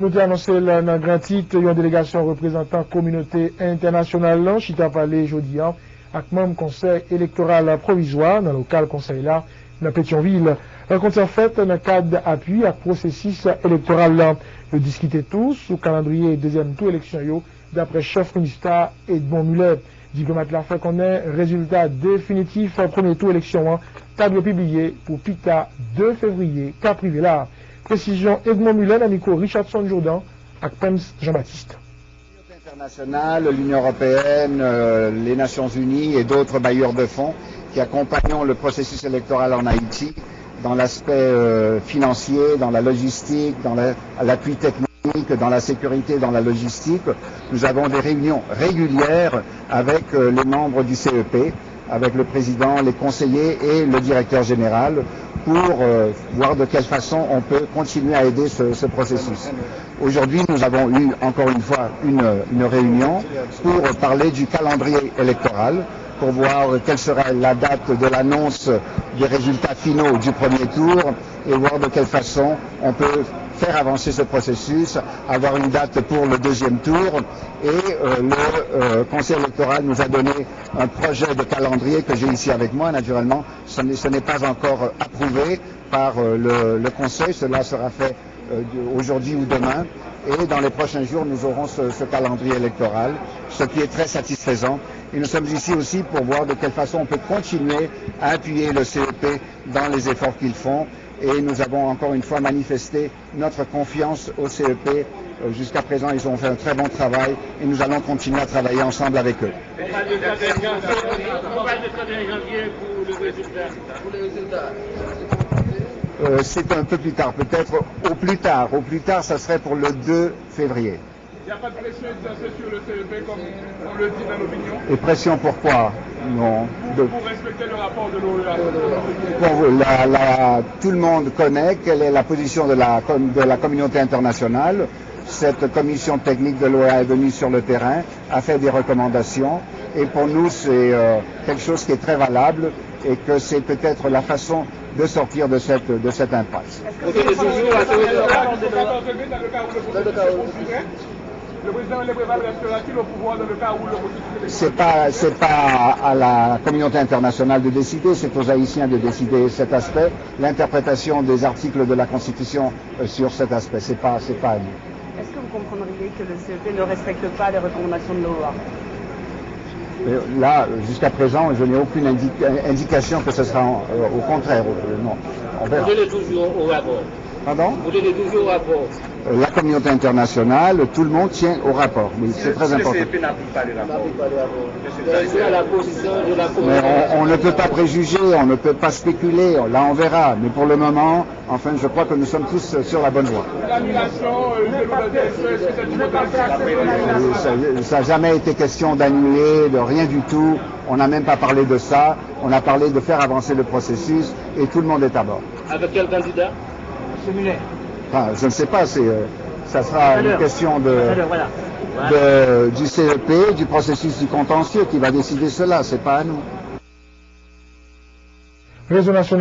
Nous avons annoncé dans le grand titre une délégation représentant communauté internationale Chita Palais jeudi avec membre conseil électoral provisoire dans le local conseil là dans Pétionville. Rencontre en fait dans le cadre d'appui à processus électoral. Nous discuter tous sous calendrier deuxième tour élection d'après chef ministère Edmond Muller. Diplomate la fait qu'on ait résultat définitif premier tour élection cadre publié pour Pita 2 février cas privé là. Précision Edmond Muller, Amico Richardson Jourdan, avec Pems Jean-Baptiste. Internationale, l'Union européenne, les Nations unies et d'autres bailleurs de fonds qui accompagnent le processus électoral en Haïti dans l'aspect financier, dans la logistique, dans l'appui technique, dans la sécurité, dans la logistique. Nous avons des réunions régulières avec les membres du CEP, avec le président, les conseillers et le directeur général pour voir de quelle façon on peut continuer à aider ce processus. Aujourd'hui, nous avons eu encore une fois une réunion pour parler du calendrier électoral, pour voir quelle serait la date de l'annonce des résultats finaux du premier tour et voir de quelle façon on peut faire avancer ce processus, avoir une date pour le deuxième tour et le Conseil électoral nous a donné un projet de calendrier que j'ai ici avec moi. Naturellement, ce n'est pas encore approuvé par le Conseil, cela sera fait aujourd'hui ou demain et dans les prochains jours nous aurons ce calendrier électoral, ce qui est très satisfaisant. Et nous sommes ici aussi pour voir de quelle façon on peut continuer à appuyer le CEP dans les efforts qu'ils font. Et nous avons encore une fois manifesté notre confiance au CEP. Jusqu'à présent, ils ont fait un très bon travail et nous allons continuer à travailler ensemble avec eux. C'est un peu plus tard, peut-être au plus tard. Au plus tard, ça serait pour le 2 février. Il n'y a pas de pression exercée sur le CEP comme on le dit dans l'opinion. Et pression pourquoi? Non. Pour respecter le rapport de l'OEA. Tout le monde connaît quelle est la position de la communauté internationale. Cette commission technique de l'OEA est venue sur le terrain, a fait des recommandations et pour nous c'est quelque chose qui est très valable et que c'est peut-être la façon de sortir de cette impasse. Le président restera-t-il au pouvoir dans le cas où le C'est pas à la communauté internationale de décider, c'est aux Haïtiens de décider cet aspect. L'interprétation des articles de la Constitution sur cet aspect, c'est pas à nous. Est-ce que vous comprendriez que le CEP ne respecte pas les recommandations de l'OEA? Là, jusqu'à présent, je n'ai aucune indication que ce sera au contraire. Non. On verra. Vous donnez toujours au rapport. Pardon? Vous donnez toujours au rapport. La communauté internationale, tout le monde tient au rapport. Mais c'est très important. Le CEP n'applique pas les rapports. Mais on ne peut pas préjuger, on ne peut pas spéculer. Là, on verra. Mais pour le moment, enfin, je crois que nous sommes tous sur la bonne voie. L'annulation Ça n'a jamais été question d'annuler, de rien du tout. On n'a même pas parlé de ça. On a parlé de faire avancer le processus et tout le monde est à bord. Avec quel candidat? Enfin, je ne sais pas, ça sera une question du CEP, du processus du contentieux qui va décider cela, c'est pas à nous. Réseau national